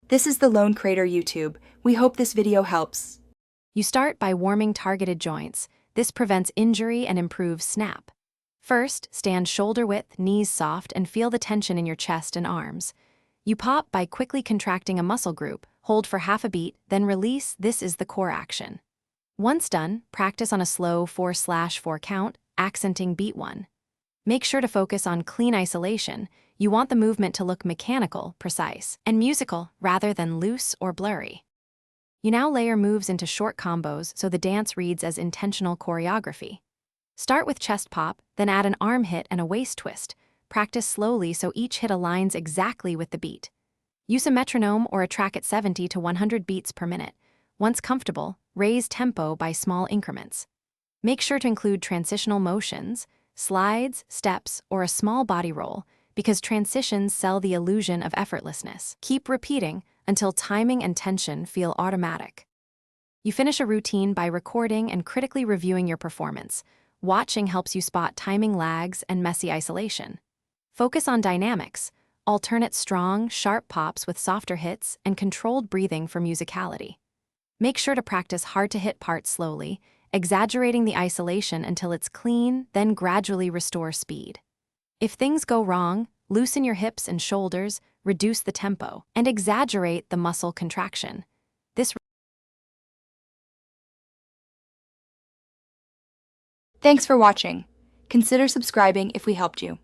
This is the Lone Crater YouTube. We hope this video helps. You start by warming targeted joints. This prevents injury and improves snap. First, stand shoulder width, knees soft, and feel the tension in your chest and arms. You pop by quickly contracting a muscle group, hold for half a beat, then release. This is the core action. Once done, practice on a slow 4/4 count, accenting beat 1. Make sure to focus on clean isolation. You want the movement to look mechanical, precise, and musical rather than loose or blurry. You now layer moves into short combos so the dance reads as intentional choreography. Start with chest pop, then add an arm hit and a waist twist. Practice slowly so each hit aligns exactly with the beat. Use a metronome or a track at 70 to 100 beats per minute. Once comfortable, raise tempo by small increments. Make sure to include transitional motions, slides, steps, or a small body roll, because transitions sell the illusion of effortlessness. Keep repeating until timing and tension feel automatic. You finish a routine by recording and critically reviewing your performance. Watching helps you spot timing lags and messy isolation. Focus on dynamics, alternate strong, sharp pops with softer hits, and controlled breathing for musicality. Make sure to practice hard-to-hit parts slowly, exaggerating the isolation until it's clean, then gradually restore speed. If things go wrong, loosen your hips and shoulders, reduce the tempo, and exaggerate the muscle contraction. Thanks for watching. Consider subscribing if we helped you.